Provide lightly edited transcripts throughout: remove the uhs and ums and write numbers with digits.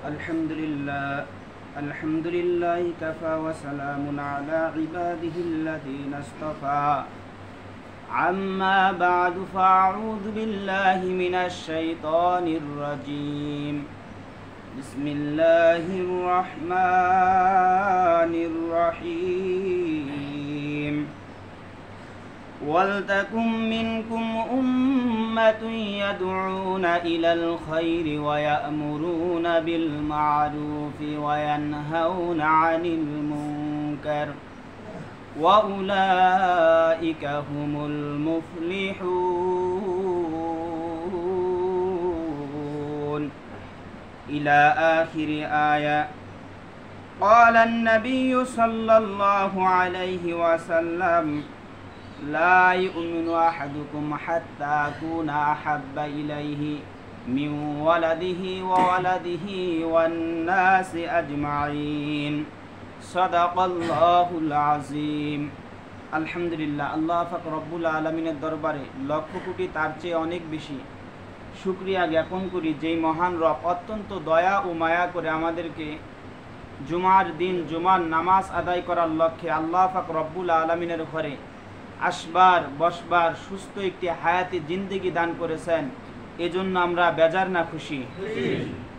الحمد لله كفى وسلام على عباده الذين اصطفى عما بعد فأعوذ بالله من الشيطان الرجيم بسم الله الرحمن الرحيم ولتكن منكم أمة يدعون إلى الخير ويأمرون بالمعروف وينهون عن المنكر وأولئك هم المفلحون إلى آخر آية. قال النبي صلى الله عليه وسلم لا يؤمن أحدكم حتى أكون أحب إليه من ولده وولده والناس أجمعين صدق الله العظيم. আলহামদুলিল্লাহ, আল্লাহ পাক রব্বুল আলামিনের দরবারে লক্ষ কোটি তার চেয়ে অনেক বেশি শুকরিয়া জ্ঞাপন করি যেই মহান রব অত্যন্ত দয়া ও মায়া করে আমাদেরকে জুমার দিন জুমার নামাজ আদায় করার লক্ষ্যে আল্লাহ পাক রব্বুল আলামিনের ঘরে আসবার বসবার সুস্থ একটি হায়াতি জিন্দেগি দান করেছেন। এজন্য আমরা বেজার না খুশি?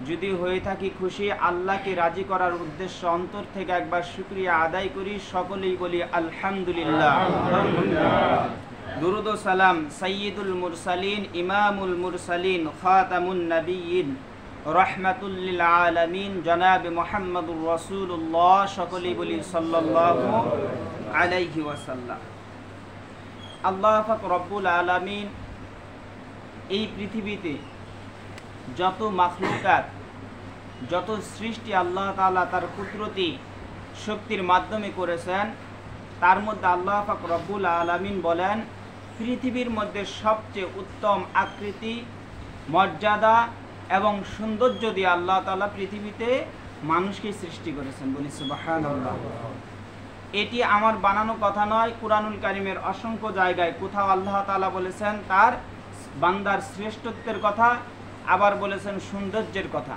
যদি হয়ে থাকি খুশি, আল্লাহকে রাজি করার উদ্দেশ্য অন্তর থেকে একবার শুকরিয়া আদায় করি, সকলেই বলি আলহামদুলিল্লাহ। দুরুদ ও সালাম সাইয়্যিদুল মুরসালিন ইমামুল মুরসালিন খাতামুন নবিয়্যিন রাহমাতুল লিল আলামিন জনাব মুহাম্মদুর রাসূলুল্লাহ, সকলেই বলি সাল্লাল্লাহু আলাইহি ওয়াসাল্লাম। আল্লাহ পাক রব্বুল আলামিন এই পৃথিবীতে যত মাখলুকাত, যত সৃষ্টি আল্লাহ তাআলা তার কুদরতি শক্তির মাধ্যমে করেছেন, তার মধ্যে আল্লাহ পাক রব্বুল আলামিন বলেন পৃথিবীর মধ্যে সবচেয়ে উত্তম আকৃতি, মর্যাদা এবং সৌন্দর্য দিয়ে আল্লাহ তাআলা পৃথিবীতে মানুষকে সৃষ্টি করেছেন। বলি সুবহানাল্লাহ। এটি আমার বানানো কথা নয়, কুরআনুল কারীমের অসংখ্য জায়গায় কোথাও আল্লাহ তাআলা বলেছেন তার বান্দার শ্রেষ্ঠত্বের কথা, আবার বলেছেন সৌন্দর্যের কথা।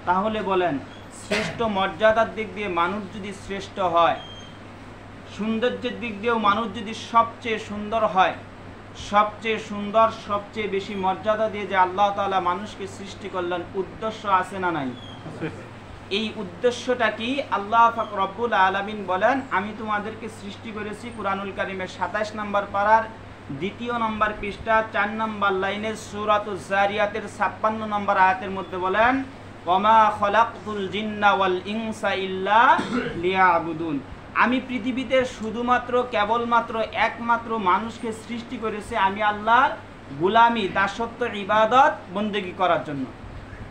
তাহলে বলেন, শ্রেষ্ঠ মর্যাদার দিক দিয়ে মানুষ যদি শ্রেষ্ঠ হয়, সৌন্দর্যের দিক দিয়েও মানুষ যদি সবচেয়ে সুন্দর হয়, সবচেয়ে সুন্দর সবচেয়ে বেশি মর্যাদা দিয়ে যে আল্লাহ তাআলা মানুষকে সৃষ্টি করলেন, উদ্দেশ্য আছে না নাই? এই উদ্দেশ্যটা কি? আল্লাহ পাক রব্বুল আলামিন বলেন আমি তোমাদেরকে সৃষ্টি করেছি। কুরআনুল কারীমের ২৭ নম্বর পারার ২য় নম্বর পৃষ্ঠা ৪ নম্বর লাইনের সূরাতুজ জারিয়াতের ৫৬ নম্বর আয়াতের মধ্যে বলেন ওয়ামা খলাকতুল জিন্না ওয়াল ইনসা ইল্লা লিয়াবুদুন। আমি পৃথিবীতে শুধুমাত্র কেবলমাত্র একমাত্র মানুষকে সৃষ্টি করেছি আমি আল্লাহর গোলামি, দাসত্ব, ইবাদত, বন্দেগী করার জন্য।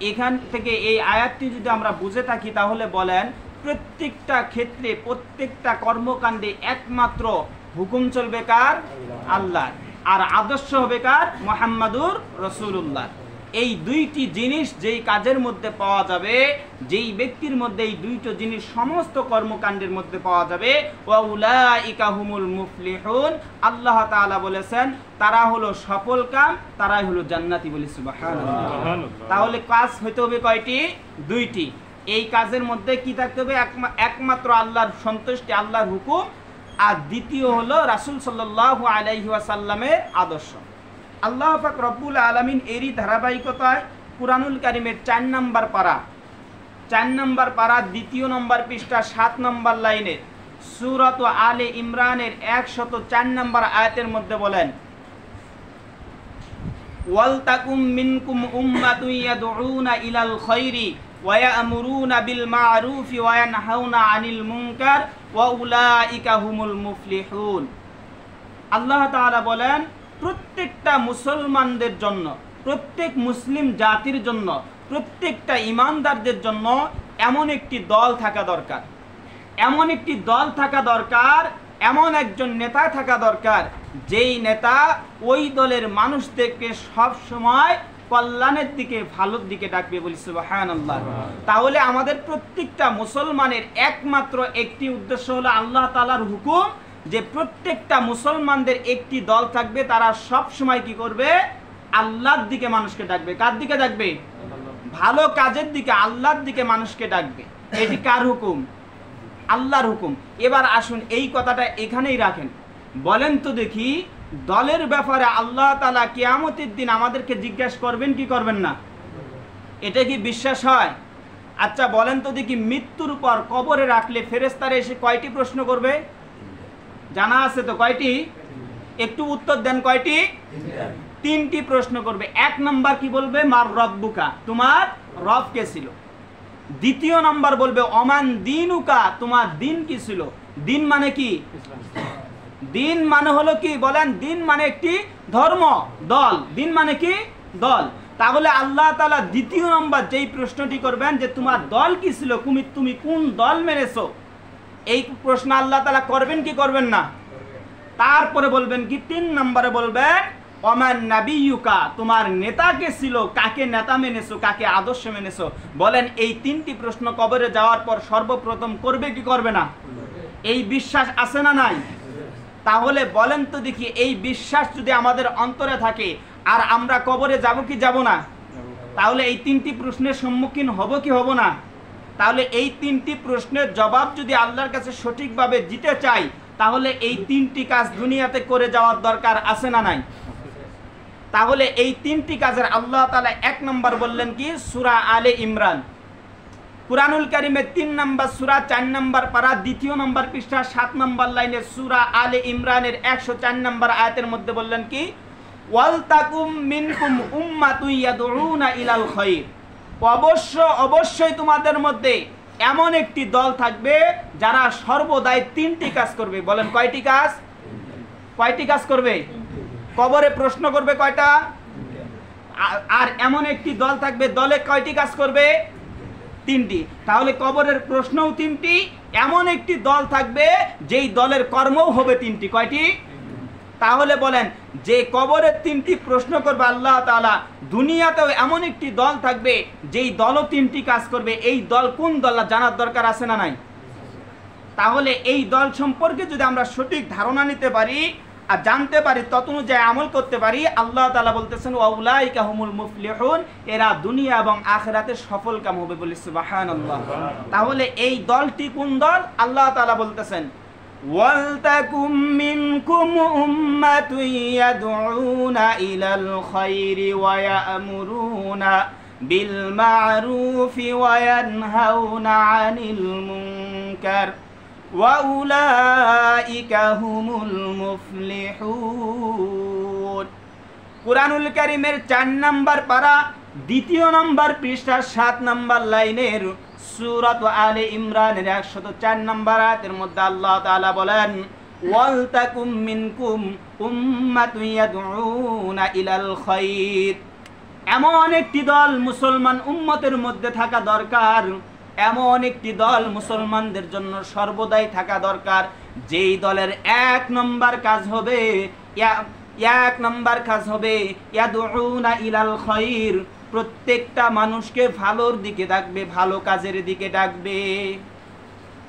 এখান থেকে এই আয়াতটি যদি আমরা বুঝে থাকি তাহলে বলেন প্রত্যেকটা ক্ষেত্রে প্রত্যেকটা কর্মকাণ্ডে একমাত্র হুকুম চলবে কার? আল্লাহ। আর আদর্শ হবে কার? মুহাম্মাদুর রাসূলুল্লাহ। এই দুইটি জিনিস যেই কাজের মধ্যে পাওয়া যাবে, যেই ব্যক্তির মধ্যে এই দুইটো জিনিস সমস্ত কর্মকাণ্ডের মধ্যে পাওয়া যাবে, ওয়া উলাইকা হুমুল মুফলিহুন, আল্লাহ তাআলা বলেছেন তারা হলো সফলকাম, তারাই হলো জান্নাতি। বলি সুবহানাল্লাহ। তাহলে কাজ হতে হবে কয়টি? দুইটি। এই কাজের মধ্যে কি থাকতে হবে? একমাত্র আল্লাহর সন্তুষ্টি, আল্লাহর হুকুম, আর দ্বিতীয় হলো রাসূল সাল্লাল্লাহু আলাইহি ওয়াসাল্লামের আদর্শ। আল্লাহ পাক রব্বুল আলামিন এরই ধারাবাহিকতায় কুরআনুল কারীমের ৪ নম্বর পারা ২য় নম্বর পৃষ্ঠা ৭ নম্বর লাইনে সূরাত আলে ইমরানের ১০৪ নম্বর আয়াতের মধ্যে বলেন ওয়ালতাকুম মিনকুম উম্মাতুন ইয়াদউনা ইলাল খায়রি ওয়া ইয়া'মুরুনা বিল মা'রুফি ওয়া ইয়ানহাউনা আনিল মুনকার ওয়া উলাইকা হুমুল মুফলিহুন। আল্লাহ তাআলা বলেন প্রত্যেকটা মুসলমানদের জন্য, প্রত্যেক মুসলিম জাতির জন্য, প্রত্যেকটা ঈমানদারদের জন্য এমন একটি দল থাকা দরকার, এমন একটি দল থাকা দরকার, এমন একজন নেতা থাকা দরকার যেই নেতা ওই দলের মানুষদেরকে সব সময় কল্যাণের দিকে, ভালোর দিকে ডাকবে। বলি সুবহানাল্লাহ। তাহলে আমাদের প্রত্যেকটা মুসলমানের একমাত্র একটি উদ্দেশ্য হলো আল্লাহ তাআলার হুকুম যে প্রত্যেকটা মুসলমানদের একটি দল থাকবে, তারা সব সময় কি করবে? আল্লাহর দিকে মানুষকে ডাকবে। কার দিকে ডাকবে? ভালো কাজের দিকে, আল্লাহর দিকে মানুষকে ডাকবে। এটি কার হুকুম? আল্লাহর হুকুম। এবার আসুন এই কথাটা এখানেই রাখেন। বলেন তো দেখি, দলের ব্যাপারে আল্লাহ তাআলা কিয়ামতের দিন আমাদেরকে জিজ্ঞাসা করবেন কি করবেন না? এটা কি বিশ্বাস হয়? আচ্ছা বলেন তো দেখি, মৃত্যুর পর কবরে রাখলে ফেরেশতারা এসে কয়টি প্রশ্ন করবে? জানা আছে তো কয়টি? একটু উত্তর দেন, কয়টি? তিনটি প্রশ্ন করবে। এক নাম্বার কি বলবে? মার রব্বুকা, তোমার রব কে ছিল। দ্বিতীয় নাম্বার বলবে অমান দিনুকা, তোমার দিন কি ছিল। দিন মানে কি? দিন মানে হলো কি বলেন? দিন মানে একটি ধর্ম, দল। দিন মানে কি? দল। তাহলে আল্লাহ তাআলা দ্বিতীয় নাম্বার যেই প্রশ্নটি করবেন যে তোমার দল কি ছিল, তুমি কোন দল মেনেছো, এই প্রশ্ন আল্লাহ তাআলা করবেন কি করবেন না? তারপরে বলবেন কি, তিন নম্বরে বলবেন ওমান নাবিয়ুকা, তোমার নেতা কে ছিল, কাকে নেতা মেনেছো, কাকে আদর্শ মেনেছো। বলেন এই তিনটি প্রশ্ন কবরে যাওয়ার পর সর্বপ্রথম করবে কি করবে না? এই বিশ্বাস আছে না নাই? তাহলে বলেন তো দেখি, এই বিশ্বাস যদি আমাদের অন্তরে থাকে আর আমরা কবরে যাব কি যাব না? তাহলে এই তিনটি প্রশ্নের সম্মুখীন হব কি হব না? তাহলে এই তিনটি প্রশ্নের জবাব যদি আল্লাহর কাছে সঠিকভাবে দিতে চাই, তাহলে এই তিনটি কাজ দুনিয়াতে করে যাওয়ার দরকার আছে না নাই? তাহলে এই তিনটি কাজের আল্লাহ তাআলা এক নম্বর বললেন কি? সূরা আলে ইমরান, কুরআনুল কারীমের ৩ নম্বর সূরা ৪ নম্বর পারা, দ্বিতীয় নম্বর পৃষ্ঠা ৭ নম্বর লাইনে সূরা আলে ইমরানের ১০৪ নম্বর আয়াতের মধ্যে বললেন কি? ওয়াল তাকুম মিনকুম উম্মাতুন ইয়াদউনা ইলাল খায়র, অবশ্যই তোমাদের মধ্যে এমন একটি দল থাকবে যারা সর্বদাই তিনটি কাজ করবে। বলেন কয়টি কাজ? কয়টি কাজ করবে? কবরে প্রশ্ন করবে কয়টা? আর এমন একটি দল থাকবে, দলে কয়টি কাজ করবে? তিনটি। তাহলে কবরের প্রশ্নও তিনটি, এমন একটি দল থাকবে যেই দলের কর্মও হবে তিনটি। কয়টি? তাহলে বলেন যে কবরের তিনটি প্রশ্ন করবে আল্লাহ তাআলা, দুনিয়াতেও এমন একটি দল থাকবে যেই দলও তিনটি কাজ করবে। এই দল কোন দল জানার দরকার আছে না নাই? তাহলে এই দল সম্পর্কে যদি আমরা সঠিক ধারণা নিতে পারি আর জানতে পারি, তত অনুযায়ী আমল করতে পারি, আল্লাহ তাআলা বলতেছেন ওয়াউলাইকা হুমুল মুফলিহুন, এরা দুনিয়া এবং আখিরাতে সফলকাম হবে। বলি সুবহানাল্লাহ। তাহলে এই দলটি কোন দল? আল্লাহ তাআলা বলতেছেন ওয়ালতাকুম মিনকুম উম্মাতুন ইয়াদউনা ইলাল খায়রি ওয়া ইয়া'মুরুনা বিল মা'রুফি ওয়া ইয়ানহাউনা আনিল মুনকার ওয়া উলাইকা হুমুল মুফলিহুন। কুরআনুল কারীমের ৪ নম্বর পারা, দ্বিতীয় নম্বর পৃষ্ঠা ৭ নম্বর লাইনের সূরা আলে ইমরানের ১০৪ নম্বর আয়াতের মধ্যে আল্লাহ তাআলা বলেন ওয়াল তাকুম মিনকুম উম্মাতুন ইয়াদউনা ইলাল খায়র, এমন একটি দল মুসলমান উম্মতের মধ্যে থাকা দরকার, এমন একটি দল মুসলমানদের জন্য সর্বদাই থাকা দরকার, যেই দলের এক নম্বর কাজ হবে ইয়াদউনা ইলাল খায়র, প্রত্যেকটা মানুষকে ভালোর দিকে ডাকবে, ভালো কাজের দিকে ডাকবে।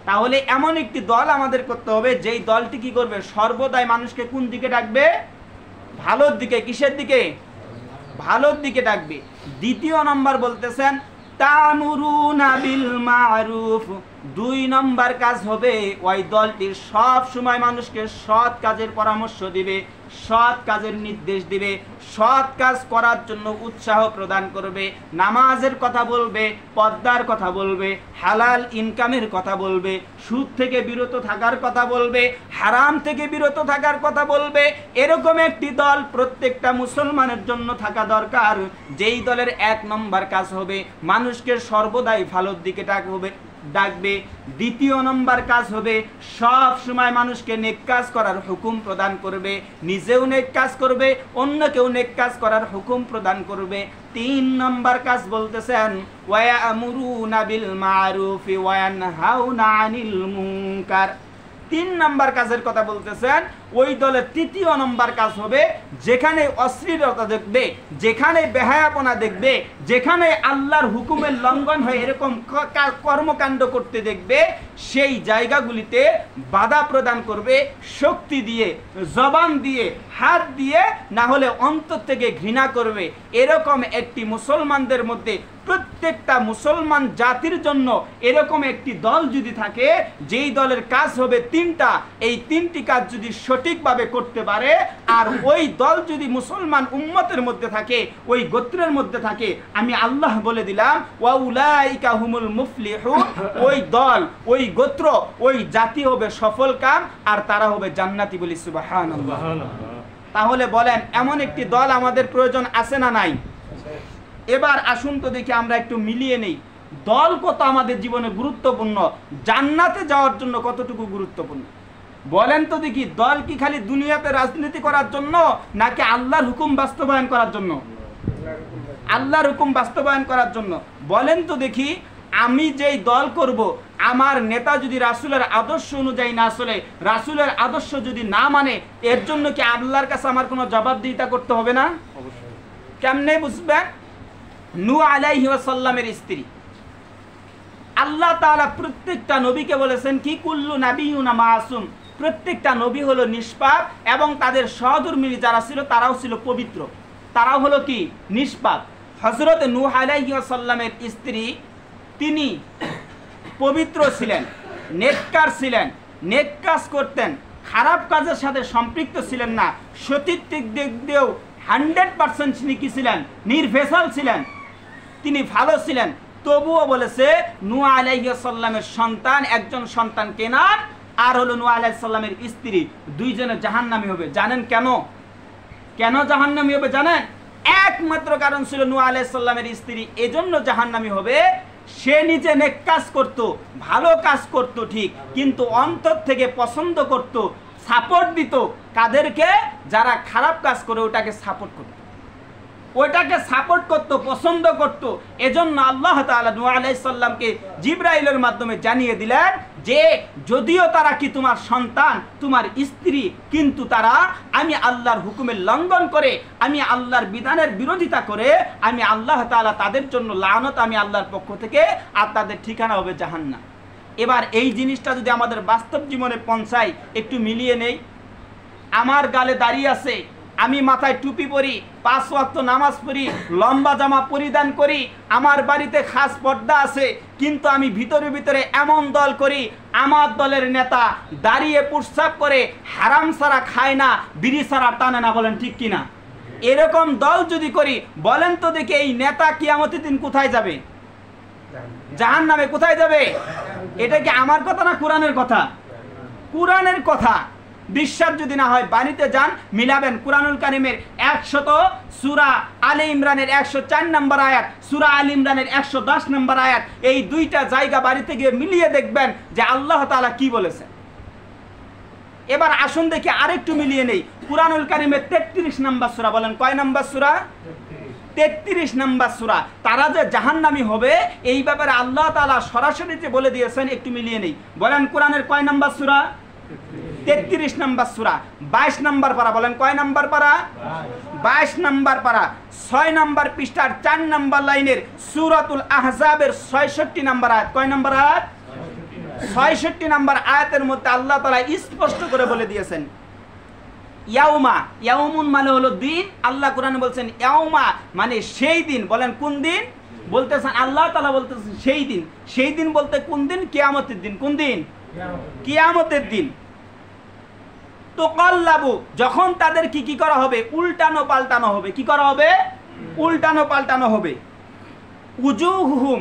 তাহলে এমন একটি দল আমাদের করতে হবে যেই দলটি কি করবে? সর্বদাই মানুষকে কোন দিকে ডাকবে? ভালোর দিকে। কিসের দিকে? ভালোর দিকে ডাকবে। দ্বিতীয় নম্বর বলতেছেন তা'মুরুনা বিল মা'রুফ, ২ নম্বর কাজ হবে ওই দলটি সব সময় মানুষকে সৎ কাজের পরামর্শ দিবে, সৎ কাজের নির্দেশ দিবে, সৎ কাজ করার জন্য উৎসাহ প্রদান করবে, নামাজের কথা বলবে, পর্দার কথা বলবে, হালাল ইনকামের কথা বলবে, সুদ থেকে বিরত থাকার কথা বলবে, হারাম থেকে বিরত থাকার কথা বলবে। এরকম একটি দল প্রত্যেকটা মুসলমানের জন্য থাকা দরকার, যেই দলের এক নম্বর কাজ হবে মানুষকে সর্বদাই ভালোর দিকে ডাকবে। দ্বিতীয় নম্বর কাজ হবে সব সময় মানুষকে নেক কাজ করার হুকুম প্রদান করবে, নিজেও নেক কাজ করবে, অন্যকেও নেক কাজ করার হুকুম প্রদান করবে। ৩ নম্বর কাজ বলতেছেন ওয়া ইয়া'মুরুনা বিল মা'রুফি ওয়া ইয়ানহাউনা আনিল মুনকার। ৩ নম্বর কাজের কথা বলতেছেন ওই দলের তৃতীয় নম্বর কাজ হবে যেখানে অশ্লীলতা দেখবে, যেখানে বেহায়াপনা দেখবে, যেখানে আল্লাহর হুকুমের লঙ্ঘন হয় এরকম কর্মকাণ্ড করতে দেখবে, সেই জায়গাগুলিতে বাধা প্রদান করবে শক্তি দিয়ে, জবান দিয়ে, হাত দিয়ে, না হলে অন্তর থেকে ঘৃণা করবে। এরকম একটি মুসলমানদের মধ্যে, প্রত্যেকটা মুসলমান জাতির জন্য এরকম একটি দল যদি থাকে, যেই দলের কাজ হবে তিনটা, এই তিনটি কাজ যদি সঠিকভাবে করতে পারে, আর ওই দল যদি মুসলমান উম্মতের মধ্যে থাকে, ওই গোত্রের মধ্যে থাকে, আমি আল্লাহ বলে দিলাম ওয়াউলাইকা হুমুল মুফলিহুন, ওই দল, ওই গোত্র, ওই জাতি হবে সফল কাম, আর তারা হবে জান্নাতি। বলি সুবহানাল্লাহ। তাহলে বলেন এমন একটি দল আমাদের প্রয়োজন আছে না নাই? এবার আসুন তো দেখি আমরা একটু মিলিয়ে নেই, দল কত আমাদের জীবনে গুরুত্বপূর্ণ, জান্নাতে যাওয়ার জন্য কতটুকু গুরুত্বপূর্ণ। বলেন তো দেখি, দল কি খালি দুনিয়াতে রাজনীতি করার জন্য, নাকি আল্লাহর হুকুম বাস্তবায়ন করার জন্য? আল্লাহর হুকুম বাস্তবায়ন করার জন্য। বলেন তো দেখি, আমি যেই দল করব, আমার নেতা যদি রাসূলের আদর্শ অনুযায়ী না চলে, রাসূলের আদর্শ যদি না মানে, এর জন্য কি আল্লাহর কাছে আমার কোনো জবাবদিহিতা করতে হবে না? কেমনে বুঝবেন? নূহ আলাইহি ওয়াসাল্লামের স্ত্রী, আল্লাহ তাআলা প্রত্যেকটা নবীকে বলেছেন কি, কুল্লু নাবিয়্যুন মাসুম, প্রত্যেকটা নবী হলো নিষ্পাপ, এবং তাদের সহধর্মী যারা ছিল তারাও ছিল পবিত্র, তারাও হলো কি নিষ্পাপ। হযরত নূহ আলাইহি ওয়াসাল্লামের স্ত্রী, তিনি পবিত্র ছিলেন, নেককার ছিলেন, নেক কাজ করতেন, খারাপ কাজের সাথে সম্পৃক্ত ছিলেন না, সতীত্বের দিক দিয়েও 100% তিনি কি ছিলেন? নির্ভেজাল ছিলেন, তিনি ভালো ছিলেন। তবুও বলেছে নূহ আলাইহিস সালামের সন্তান, একজন সন্তান কেনান, আর হলো নূহ আলাইহিস সালামের স্ত্রী, দুইজনে জাহান্নামী হবে। জানেন কেন? কেন জাহান্নামী হবে জানেন? একমাত্র কারণ ছিল নূহ আলাইহিস সালামের স্ত্রী এজন্য জাহান্নামী হবে, সে নিজে নেক কাজ করত, ভালো কাজ করত ঠিক, কিন্তু অন্তর থেকে পছন্দ করত, সাপোর্ট দিত কাদেরকে? যারা খারাপ কাজ করে ওটাকে সাপোর্ট করত, ওইটাকে সাপোর্ট করত, পছন্দ করত। এজন্য আল্লাহ তাআলা নূহ আলাইহিস সালামকে জিবরাইলের মাধ্যমে জানিয়ে দিলেন যে যদিও তারা কি তোমার সন্তান, তোমার স্ত্রী, কিন্তু তারা আমি আল্লাহর হুকুমের লঙ্ঘন করে, আমি আল্লাহর বিধানের বিরোধিতা করে, আমি আল্লাহ তাআলা তাদের জন্য লানত আমি আল্লাহর পক্ষ থেকে, আর তাদের ঠিকানা হবে জাহান্নাম। এবার এই জিনিসটা যদি আমাদের বাস্তব জীবনে পৌঁছায়, একটু মিলিয়ে নেই। আমার গালে দাড়ি আছে, আমি মাথায় টুপি পরি, 5 ওয়াক্ত নামাজ পড়ি, লম্বা জামা পরিধান করি, আমার বাড়িতে খাস পর্দা আছে, কিন্তু আমি ভিতরে ভিতরে এমন দল করি, আমার দলের নেতা দাঁড়িয়ে প্রস্রাব করে, হারাম ছাড়া খায় না, বিড়ি ছাড়া টানে না। বলেন ঠিক কিনা? এরকম দল যদি করি, বলেন তো দেখি এই নেতা কিয়ামতের দিন কোথায় যাবে? জাহান্নামে। কোথায় যাবে? এটা কি আমার কথা না কোরআনের কথা? কোরআনের কথা। বিশ্বাস যদি না হয় বাড়িতে যান, মিলাবেন কুরআনুল কারীমের 100 সূরা আলে ইমরানের 104 নম্বর আয়াত, সূরা আলে ইমরানের 110 নম্বর আয়াত, এই দুইটা জায়গা বাড়িতে গিয়ে মিলিয়ে দেখবেন যে আল্লাহ তাআলা কি বলেছেন। এবার আসুন দেখি আরেকটু মিলিয়ে নেই। কুরআনুল কারীমের 33 নম্বর সূরা, বলেন কয় নম্বর সূরা? 33 নম্বর সূরা। তারা যে জাহান্নামী হবে এই ব্যাপারে আল্লাহ তাআলা সরাসরি যে বলে দিয়েছেন, একটু মিলিয়ে নেই। বলেন কোরআনের কয় নম্বর সূরা? 33 নম্বর সূরা, 22 নম্বর পারা। বলেন কয় নম্বর পারা? 22 নম্বর পারা, 6 নম্বর পৃষ্ঠার 4 নম্বর লাইনের সূরাতুল আহজাবের 66 নম্বর আয়াত। কয় নম্বর আয়াত? 66 নম্বর আয়াতের মধ্যে আল্লাহ তাআলা স্পষ্ট করে বলে দিয়েছেন ইয়াউমা, ইয়াউমুন মানে হলো দিন। আল্লাহ কোরআনে বলছেন ইয়াউমা মানে সেই দিন। বলেন কোন দিন? বলতেছেন আল্লাহ তাআলা বলতেছেন সেই দিন। সেই দিন বলতে কোন দিন? কিয়ামতের দিন। কোন দিন? কিয়ামতের দিন। তুকাল্লাবু, যখন তাদের কি করা হবে? উল্টানো পাল্টানো হবে। কি করা হবে? উল্টানো পাল্টানো হবে। উজুহুম,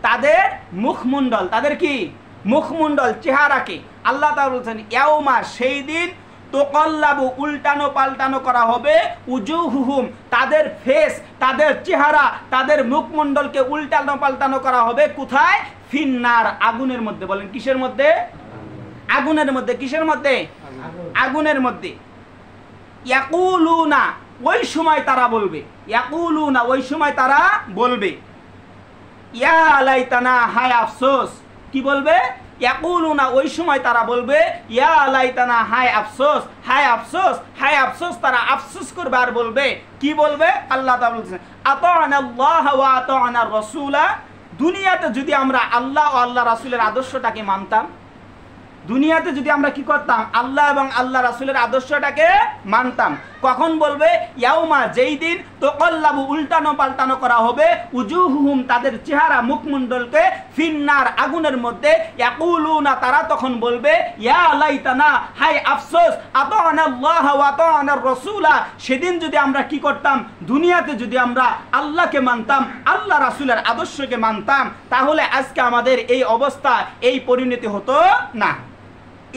তাদের মুখমণ্ডল, তাদের কি মুখমণ্ডল, চেহারাকে আল্লাহ তাআলা বলছেন ইয়াউমা সেই দিন, তুকাল্লাবু উল্টানো পাল্টানো করা হবে, উজুহুম তাদের ফেস, তাদের চেহারা, তাদের মুখমণ্ডলকে উল্টানো পাল্টানো করা হবে। কোথায়? ফিন্নার, আগুনের মধ্যে। বলেন কিসের মধ্যে? আগুনের মধ্যে। কিসের মধ্যে? আগুনের মধ্যে। ইয়াকুলুনা, ওই সময় তারা বলবে, ইয়াকুলুনা ওই সময় তারা বলবে, ইয়া লাইতানা, হায় আফসোস। কি বলবে? ইয়াকুলুনা, ওই সময় তারা বলবে ইয়া লাইতানা, হায় আফসোস, হায় আফসোস, হায় আফসোস। তারা আফসোস করবে আর বলবে, কি বলবে? আল্লাহ তাআলা বলছেন আতা'নাল্লাহ ওয়া আতা'নার রাসূলা, দুনিয়াতে যদি আমরা আল্লাহ ও আল্লাহ রাসূলের আদর্শটাকে মানতাম, দুনিয়াতে যদি আমরা কি করতাম? আল্লাহ এবং আল্লাহ রাসূলের আদর্শটাকে মানতাম। কখন বলবে? ইয়াউমা, যেই দিন তাকাল্লাবু, উল্টানো পাল্টানো করা হবে, উজুহুহুম, তাদের চেহারা মুখমণ্ডলকে, ফিন্নার, আগুনের মধ্যে, ইয়াকুলুনা, তারা তখন বলবে ইয়া লাইতানা, হায় আফসোস, আতা'নাল্লাহ ওয়া আতা'নার রাসূলা, সেদিন যদি আমরা কি করতাম? দুনিয়াতে যদি আমরা আল্লাহকে মানতাম, আল্লাহ রাসূলের আদর্শকে মানতাম, তাহলে আজকে আমাদের এই অবস্থা, এই পরিণতি হতো না।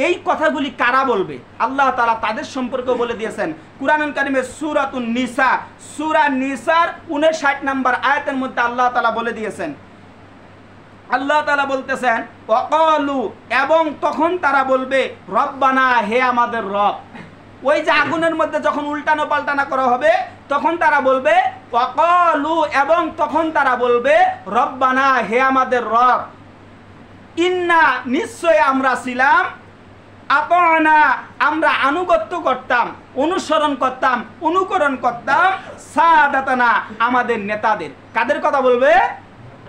এই কথাগুলি কারা বলবে? আল্লাহ তাআলা তাদের সম্পর্কে বলে দিয়েছেন কুরআনুল কারীমের সূরাতুন নিসা, সূরা নিসার 59 নম্বর আয়াতের মধ্যে আল্লাহ তাআলা বলে দিয়েছেন, আল্লাহ তাআলা বলতেছেন ওয়াকালু, এবং তখন তারা বলবে রব্বানা, হে আমাদের রব। ওই যে আগুনের মধ্যে যখন উল্টানো পাল্টানো করা হবে, তখন তারা বলবে ওয়াকালু, এবং তখন তারা বলবে রব্বানা, হে আমাদের রব, ইন্না, নিশ্চয় আমরা ছিলাম, আতা'না, আমরা আনুগত্য করতাম, অনুসরণ করতাম, অনুকরণ করতাম, সাদাতানা, আমাদের নেতাদের। কাদের কথা বলবে?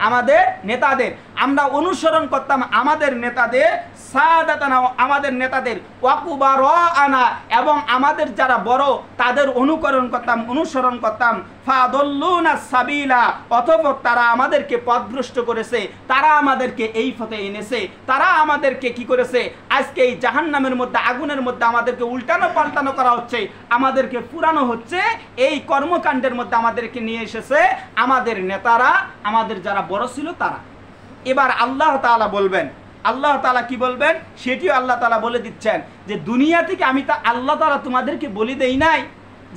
আমাদের নেতাদের। আমরা অনুসরণ করতাম আমাদের নেতাদের, সাদাতানা, আমাদের নেতাদের, ওয়াকুবারানা, এবং আমাদের যারা বড় তাদের অনুকরণ করতাম, অনুসরণ করতাম, ফাদল্লুনা সাবিলা, অতঃপর তারা আমাদেরকে পথভ্রষ্ট করেছে, তারা আমাদেরকে এই পথে এনেছে, তারা আমাদেরকে কি করেছে? আজকে এই জাহান্নামের মধ্যে, আগুনের মধ্যে আমাদেরকে উল্টানো পাল্টানো করা হচ্ছে, আমাদেরকে পুরানো হচ্ছে, এই কর্মকাণ্ডের মধ্যে আমাদেরকে নিয়ে এসেছে আমাদের নেতারা, আমাদের যারা বড় ছিল তারা। এবার আল্লাহ তাআলা বলবেন, আল্লাহ তাআলা কি বলবেন সেটিও আল্লাহ তাআলা বলে দিচ্ছেন যে দুনিয়া থেকে আমি তা আল্লাহ তাআলা তোমাদেরকে বলে দেই নাই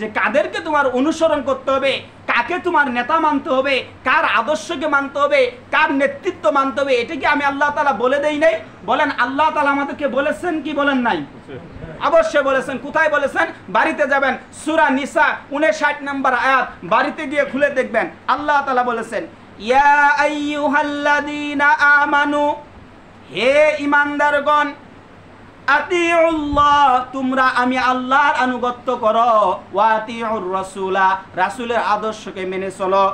যে কাদেরকে তোমার অনুসরণ করতে হবে, কাকে তোমার নেতা মানতে হবে, কার আদর্শকে মানতে হবে, কার নেতৃত্ব মানতে হবে, এটা কি আমি আল্লাহ তাআলা বলে দেই নাই? বলেন আল্লাহ তাআলা আমাদেরকে বলেছেন কি বলেন নাই? অবশ্যই বলেছেন। কোথায় বলেছেন? বাড়িতে যাবেন, সূরা নিসা 59 নম্বর আয়াত, বাড়িতে গিয়ে খুলে দেখবেন আল্লাহ তাআলা বলেছেন ইয়া আইয়ুহাল্লাযীনা আমানু, হে ঈমানদারগণ, আতিউল্লাহ, তোমরা আমি আল্লাহর আনুগত্য করো, ওয়া আতিউর রাসূলা, রাসূলের আদর্শকে মেনে চলো,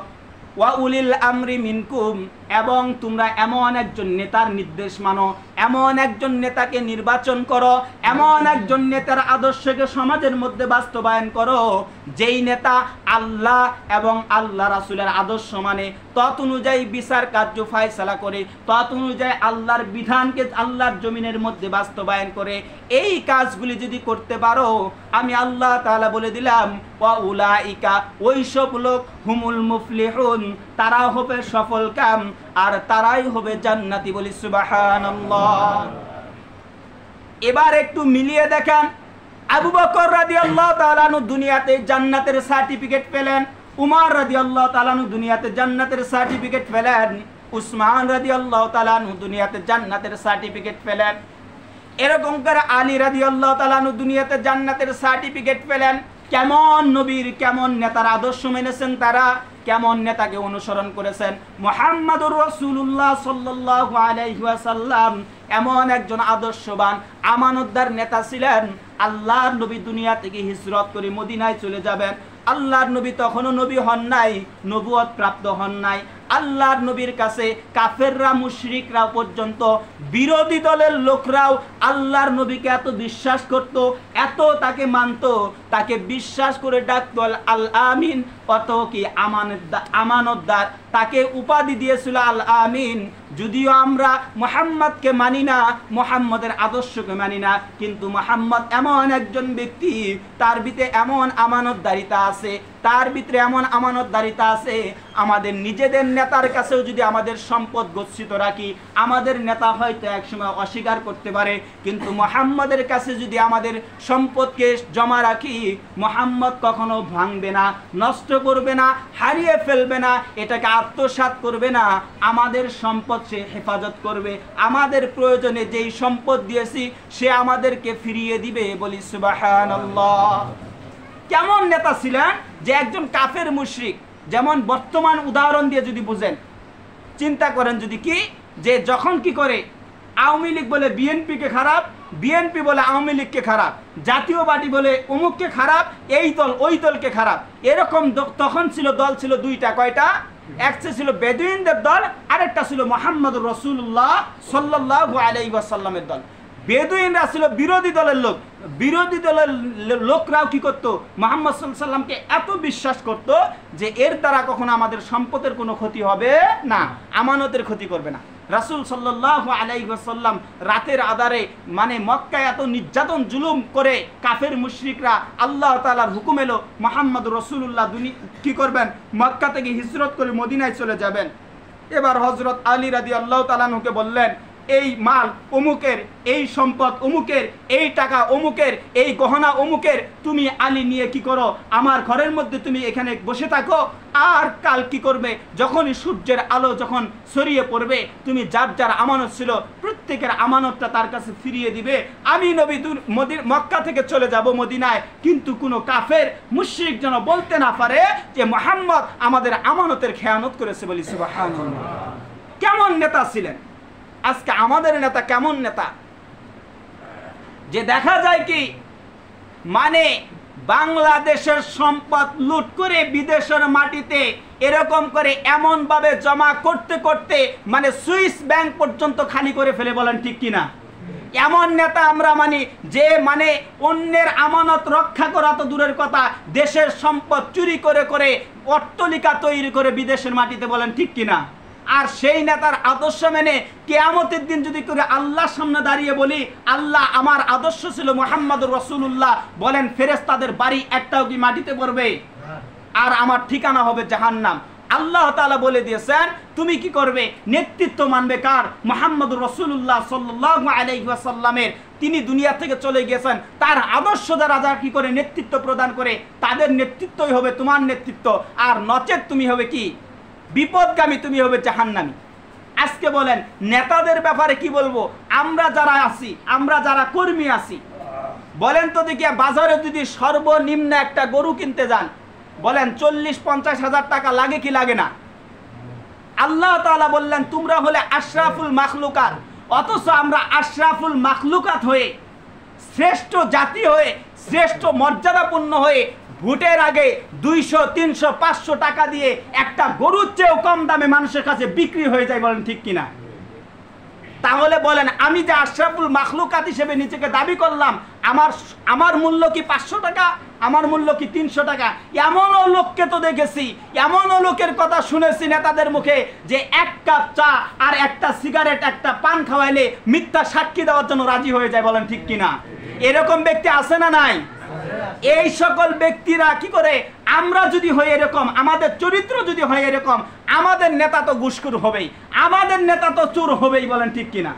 ওয়া উলিল আমরি মিনকুম, এবং তোমরা এমন একজন নেতার নির্দেশ মানো, এমন একজন নেতাকে নির্বাচন করো, এমন একজন নেতার আদর্শকে সমাজের মধ্যে বাস্তবায়ন করো, যেই নেতা আল্লাহ এবং আল্লাহ রাসূলের আদর্শ মানে, তত অনুযায়ী বিচার কার্য ফায়সালা করে, তত অনুযায়ী আল্লাহর বিধানকে আল্লাহর জমিনের মধ্যে বাস্তবায়ন করে। এই কাজগুলি যদি করতে পারো, আমি আল্লাহ তাআলা বলে দিলাম ওয়া উলাইকা, ওইসব লোক হুমুল মুফলিহুন, তারা হবে সফল কাম, আর তারাই হবে জান্নাতি। বলি সুবহানাল্লাহ। এবার একটু মিলিয়ে দেখেন, আবু বকর রাদিয়াল্লাহু তাআলা আনহু দুনিয়াতে জান্নাতের সার্টিফিকেট পেলেন, উমর রাদিয়াল্লাহু তাআলা আনহু দুনিয়াতে জান্নাতের সার্টিফিকেট পেলেন, উসমান রাদিয়াল্লাহু তাআলা আনহু দুনিয়াতে জান্নাতের সার্টিফিকেট পেলেন, এরকম করে আলী রাদিয়াল্লাহু তাআলা আনহু দুনিয়াতে জান্নাতের সার্টিফিকেট পেলেন। কেমন নবীর, কেমন নেতার আদর্শ মেনেছেন তারা, কেমন নেতাকে অনুসরণ করেছেন। মুহাম্মাদুর রাসূলুল্লাহ সাল্লাল্লাহু আলাইহি ওয়াসাল্লাম এমন একজন আদর্শবান আমানতদার নেতা ছিলেন। আল্লাহর নবী দুনিয়া থেকে হিজরত করে মদিনায় চলে যাবেন। আল্লাহর নবী তখনও নবী হন নাই, নবুয়ত প্রাপ্ত হন নাই। আল্লাহর নবীর কাছে কাফেররা, মুশরিকরা পর্যন্ত, বিরোধী দলের লোকরাও আল্লাহর নবীকে এত বিশ্বাস করত, এত তাকে মানত, তাকে বিশ্বাস করে ডাকত আল আমিন, অত কি আমানতদার, তাকে উপাধি দিয়েছিল আল আমিন। যদিও আমরা মুহাম্মদকে মানি না, মুহাম্মদের আদর্শকে মানি না, কিন্তু মুহাম্মদ এমন একজন ব্যক্তি, তার ভিতরে এমন আমানতদারিতা আছে, তার ভিতরে এমন আমানতদারিতা আছে, আমাদের নিজেদের নেতার কাছেও যদি আমাদের সম্পদ গচ্ছিত রাখি, আমাদের নেতা হয়তো একসময় অস্বীকার করতে পারে, কিন্তু মুহাম্মদের কাছে যদি আমাদের সম্পদকে জমা রাখি, মুহাম্মদ কখনো ভাঙবে না, নষ্ট করবে না, হারিয়ে ফেলবে না, এটাকে আত্মসাৎ করবে না। আমাদের সম্পদ সে হেফাজত করবে, আমাদের প্রয়োজনে যেই সম্পদ দিয়েছি সে আমাদেরকে ফিরিয়ে দিবে। বলি সুবহানাল্লাহ। কেমন নেতা ছিলেন যে একজন কাফের মুশরিক, যেমন বর্তমান উদাহরণ দিয়ে যদি বুঝেন, চিন্তা করেন যদি কি, যে যখন কি করে আওয়ামী লীগ বলে বিএনপিকে খারাপ, বিএনপি বলে আওয়ামী লীগকে খারাপ, জাতীয় পার্টি বলে অমুককে খারাপ, এই দল ওই দলকে খারাপ। এরকম তখন ছিল দল ছিল দুইটা, কয়টা? একটা ছিল বেদুইনদের দল, আরেকটা ছিল মুহাম্মদুর রাসূলুল্লাহ সাল্লাল্লাহু আলাইহি ওয়াসাল্লামের দল। বেদুইনরা ছিল বিরোধী দলের লোক। বিরোধী দলের লোকরাও কি করতো? মুহাম্মদ সাল্লাল্লাহু আলাইহি ওয়াসাল্লামকে এত বিশ্বাস করত যে এর দ্বারা কখনো আমাদের সম্পদের কোনো ক্ষতি হবে না, আমানতের ক্ষতি করবে না। রাসূল সাল্লাল্লাহু আলাইহি ওয়াসাল্লাম রাতের আধারে মানে মক্কায় এত নির্যাতন জুলুম করে কাফের মুশরিকরা, আল্লাহ তাআলার হুকুম এলো মুহাম্মদ রাসূলুল্লাহ কি করবেন? মক্কা থেকে হিজরত করে মদিনায় চলে যাবেন। এবার হযরত আলী রাদিয়াল্লাহু তাআলা আনহুকে বললেন, এই মাল অমুকের, এই সম্পদ অমুকের, এই টাকা অমুকের, এই গহনা অমুকের, তুমি আলী নিয়ে কি করো? আমার ঘরের মধ্যে তুমি এখানে বসে থাকো, আর কাল কি করবে? যখনই সূর্যের আলো যখন ছড়িয়ে পড়বে, তুমি যার যার আমানত ছিল প্রত্যেকের আমানতটা তার কাছে ফিরিয়ে দিবে। আমি নবী মক্কা থেকে চলে যাব মদিনায়, কিন্তু কোনো কাফের মুশরিক যেন বলতে না পারে যে মুহাম্মদ আমাদের আমানতের খেয়ানত করেছে। বলি সুবহানাল্লাহ। কেমন নেতা ছিলেন! আজকে আমাদের নেতা কেমন নেতা যে দেখা যায় কি মানে বাংলাদেশের সম্পদ লুট করে বিদেশের মাটিতে এরকম করে এমন ভাবে জমা করতে করতে মানে সুইস ব্যাংক পর্যন্ত খালি করে ফেলে। বলেন ঠিক কিনা? এমন নেতা আমরা মানি যে মানে অন্যের আমানত রক্ষা করা তো দূরের কথা, দেশের সম্পদ চুরি করে করে অট্টালিকা তৈরি করে বিদেশের মাটিতে। বলেন ঠিক কিনা? আর সেই নেতার আদর্শ মেনে কিয়ামতের দিন যদি করে আল্লাহর সামনে দাঁড়িয়ে বলি, আল্লাহ আমার আদর্শ ছিল মুহাম্মদুর রাসূলুল্লাহ, বলেন ফেরেশতাদের বাড়ি একটাও কি মাটিতে পড়বে? আর আমার ঠিকানা হবে জাহান্নাম। আল্লাহ তাআলা বলে দিয়েছেন তুমি কি করবে? নেতৃত্ব মানবে কার? মুহাম্মদুর রাসূলুল্লাহ সাল্লাল্লাহু আলাইহি ওয়াসাল্লামের। তিনি দুনিয়া থেকে চলে গিয়েছেন, তার আদর্শ দ্বারা যারা কি করে নেতৃত্ব প্রদান করে তাদের নেতৃত্বই হবে তোমার নেতৃত্ব। আর নচেত তুমি হবে কি? বিপদগামী, তুমি হবে জাহান্নামী। আজকে বলেন নেতাদের ব্যাপারে কি বলবো? আমরা যারা আছি, আমরা যারা কর্মী আছি, বলেন তো দেখি বাজারে যদি সর্বনিম্ন একটা গরু কিনতে যান, বলেন 40-50 হাজার টাকা লাগে কি লাগে না? আল্লাহ তাআলা বললেন তোমরা হলে আশরাফুল মাখলুকাত, অথচ আমরা আশরাফুল মাখলুকাত হয়ে, শ্রেষ্ঠ জাতি হয়ে, শ্রেষ্ঠ মর্যাদাপূর্ণ হয়ে ভোটের আগে 200, 300, 500 টাকা দিয়ে একটা গরুর চেয়েও কম দামে মানুষের কাছে বিক্রি হয়ে যায়। বলেন ঠিক কিনা? তাহলে বলেন আমি যে আশরাফুল মাখলুকাত হিসেবে নিজেকে দাবি করলাম, আমার মূল্য কি 500 টাকা? আমার মূল্য কি 300 টাকা? এমনও লোককে তো দেখেছি, এমনও লোকের কথা শুনেছি নেতাদের মুখে যে এক কাপ চা আর একটা সিগারেট, একটা পান খাওয়াইলে মিথ্যা সাক্ষী দেওয়ার জন্য রাজি হয়ে যায়। বলেন ঠিক কিনা? এরকম ব্যক্তি আছে না নাই? এই সকল ব্যক্তিরা কি করে? আমরা যদি হই এরকম, আমাদের চরিত্র যদি হয় এরকম, আমাদের নেতা তো ঘুষখোর হবেই, আমাদের নেতা তো চোর হবেই। বলেন ঠিক কিনা?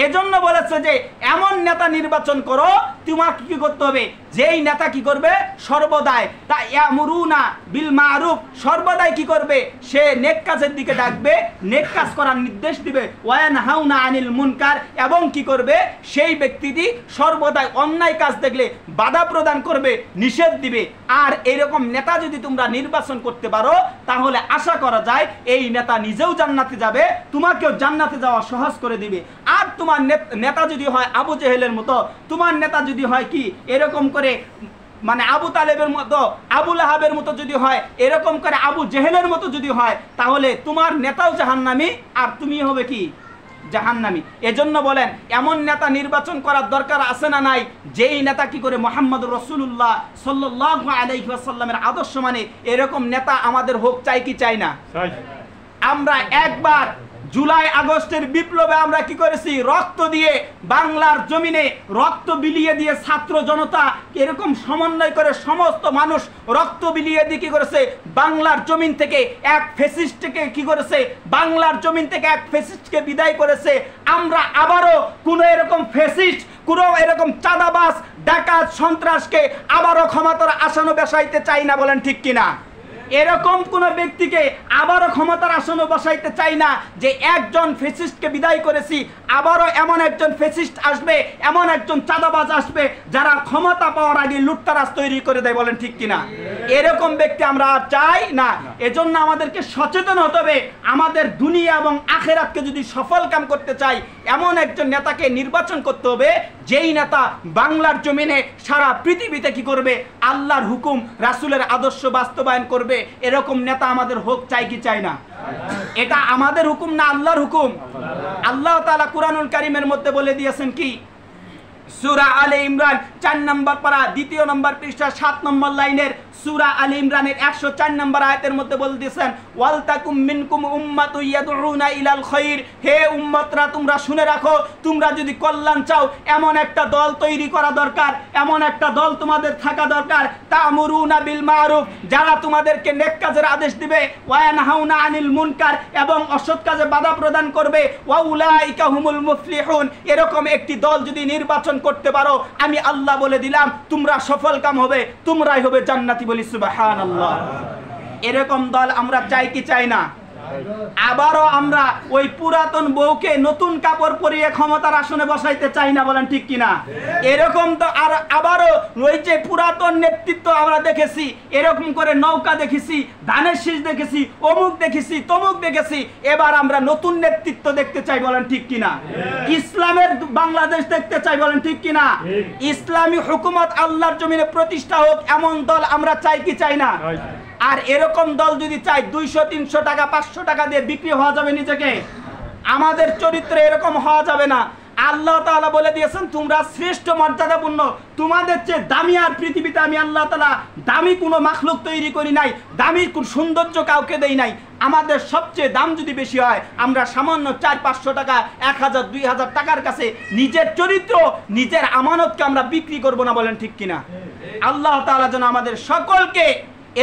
এজন্য বলেছে যে এমন নেতা নির্বাচন করো, তোমাকে কি করতে হবে? যেই নেতা কি করবে? সর্বদাই তা ইয়ামুরুনা বিল মারুফ, সর্বদাই কি করবে? সে নেক কাজের দিকে ডাকবে, নেক কাজ করার নির্দেশ দিবে, ওয়ায়ানহাউনা আনিল মুনকার, এবং কি করবে? সেই ব্যক্তিটি সর্বদাই অন্যায় কাজ দেখলে বাধা প্রদান করবে, নিষেধ দিবে। আর এরকম নেতা যদি তোমরা নির্বাচন করতে পারো, তাহলে আশা করা যায় এই নেতা নিজেও জান্নাতে যাবে, তোমাকেও জান্নাতে যাওয়া সহজ করে দিবে। আর তোমার নেতা যদি হয় আবু জেহেলের মতো, তোমার নেতা যদি হয় কি এরকম করে মানে আবু তালেবের মতো, আবু লাহাবের মতো যদি হয়, এরকম করে আবু জেহেলের মতো যদি হয়, তাহলে তোমার নেতাও জাহান্নামী আর তুমি হবে কি? জাহান্নামী। এজন্য বলেন এমন নেতা নির্বাচন করার দরকার আছে না নাই? যেই নেতা কি করে মুহাম্মদুর রাসূলুল্লাহ সাল্লাল্লাহু আলাইহি ওয়াসাল্লামের আদর্শ মানে, এরকম নেতা আমাদের হোক, চাই কি চাই না? আমরা একবার জুলাই আগস্টের বিপ্লবে আমরা কি করেছি? রক্ত দিয়ে বাংলার জমিনে রক্ত বিলিয়ে দিয়ে ছাত্র জনতা এরকম সমন্বয় করে সমস্ত মানুষ রক্ত বিলিয়ে দিয়ে কি করেছে? বাংলার জমিন থেকে এক ফ্যাসিস্টকে কি করেছে? বাংলার জমিন থেকে এক ফ্যাসিস্টকে বিদায় করেছে। আমরা আবারও কোনো এরকম ফ্যাসিস্ট, কোনো এরকম চাঁদাবাজ, ডাকাত, সন্ত্রাসকে আবারও ক্ষমতার আসনে বসাইতে চাই না। বলেন ঠিক কিনা? এরকম কোন ব্যক্তিকে আবারও ক্ষমতার আসনে বসাইতে চাই না যে একজন ফ্যাসিস্টকে বিদায় করেছি, আবারও এমন একজন ফ্যাসিস্ট আসবে, এমন একজন চাঁদাবাজ আসবে যারা ক্ষমতা পাওয়ার আগে লুটতারাজ তৈরি করে দেয়। বলেন ঠিক কিনা? এরকম ব্যক্তি আমরা আর চাই না। এজন্য আমাদেরকে সচেতন হতে হবে। আমাদের দুনিয়া এবং আখিরাতকে যদি সফল কাম করতে চাই, এমন একজন নেতাকে নির্বাচন করতে হবে যেই নেতা বাংলার জমিনে সারা পৃথিবীতে কি করবে, আল্লাহর হুকুম রাসূলের আদর্শ বাস্তবায়ন করবে। এরকম নেতা আমাদের হোক, চাই কি চাই না? এটা আমাদের হুকুম না আল্লাহর হুকুম? আল্লাহ তাআলা কুরআনুল কারীমের মধ্যে বলে দিয়েছেন কি, সূরা আলে ইমরান 4 নম্বর পারা 2 নম্বর পৃষ্ঠা 7 নম্বর লাইনের সূরা আলে ইমরানের 104 নম্বর আয়াতের মধ্যে বলে দিয়েছেন, ওয়াল তাকুম মিনকুম উম্মাতু ইয়াদউনা ইলাল খায়র। হে উম্মতরা, তোমরা শুনে রাখো, তোমরা যদি কল্যাণ চাও এমন একটা দল তৈরি করা দরকার, এমন একটা দল তোমাদের থাকা দরকার, তা'মুরুনা বিল মারুফ, যারা তোমাদেরকে নেক কাজের আদেশ দিবে, ওয়া ইয়ানহাউনা আনিল মুনকার, এবং অসৎ কাজে বাধা প্রদান করবে, ওয়া উলাইকা হুমুল মুফলিহুন। এরকম একটি দল যদি নির্বাচন করতে পারো, আমি আল্লাহ বলে দিলাম তোমরা সফল কাম হবে, তোমরাই হবে জান্নাতি। বলি সুবহানাল্লাহ। এরকম দল আমরা চাই কি চাই না? আবারও আমরা ওই পুরাতন বউকে নতুন কাপড় পরিয়ে ক্ষমতার আসনে বসাইতে চাই না। বলেন ঠিক কিনা? এরকম তো আর আবারও ওই যে পুরাতন নেতৃত্ব আমরা দেখেছি, এরকম করে নৌকা দেখেছি, ধানের শীষ দেখেছি, অমুক দেখেছি, তমুক দেখেছি। এবার আমরা নতুন নেতৃত্ব দেখতে চাই। বলেন ঠিক কিনা? ইসলামের বাংলাদেশ দেখতে চাই। বলেন ঠিক কিনা? ইসলামী হুকুমত আল্লাহর জমিনে প্রতিষ্ঠা হোক, এমন দল আমরা চাই কি চাই না? আর এরকম দল যদি চাই 200-300 টাকা 500 টাকা দিয়ে বিক্রি হওয়া যাবে নিজেকে। আমাদের চরিত্র এরকম হওয়া যাবে না। আল্লাহ তাআলা বলে দিয়েছেন তোমরা শ্রেষ্ঠ মর্যাদাপূর্ণ, তোমাদের চেয়ে দামি আর পৃথিবীতে আমি আল্লাহ তাআলা দামি কোনো মাখলুক তৈরি করি নাই, দামি কোন সৌন্দর্য কাউকে দেই নাই। আমাদের সবচেয়ে দাম যদি বেশি হয়, আমরা সামান্য 400-500 টাকা 1000-2000 টাকার কাছে নিজের চরিত্র, নিজের আমানতকে আমরা বিক্রি করব না। বলেন ঠিক কিনা? আল্লাহ তাআলা যেন আমাদের সকলকে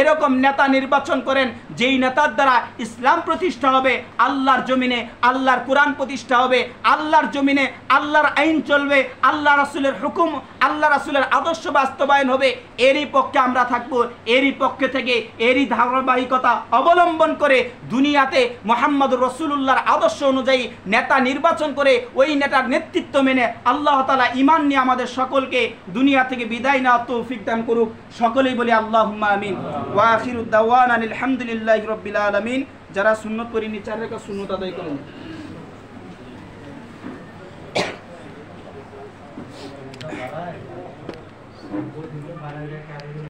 এরকম নেতা নির্বাচন করেন যেই নেতার দ্বারা ইসলাম প্রতিষ্ঠা হবে, আল্লাহর জমিনে আল্লাহর কোরআন প্রতিষ্ঠা হবে, আল্লাহর জমিনে আল্লাহর আইন চলবে, আল্লাহ রাসূলের হুকুম, আল্লাহ রাসূলের আদর্শ বাস্তবায়ন হবে। এরই পক্ষে আমরা থাকবো। এরই পক্ষে থেকে এরই ধারাবাহিকতা অবলম্বন করে দুনিয়াতে মুহাম্মদুর রাসূলুল্লাহর আদর্শ অনুযায়ী নেতা নির্বাচন করে ওই নেতার নেতৃত্ব মেনে আল্লাহ তাআলা ঈমান নিয়ে আমাদের সকলকে দুনিয়া থেকে বিদায় নেওয়ার তৌফিক দান করুক। সকলেই বলি আল্লাহুম্মা আমিন। ওয়া আখিরু দাওয়ানা আলহামদুলিল্লাহি রাব্বিল আলামিন। যারা সুন্নাত পড়েনি 4 রাকাত সুন্নাত আদায় করুন।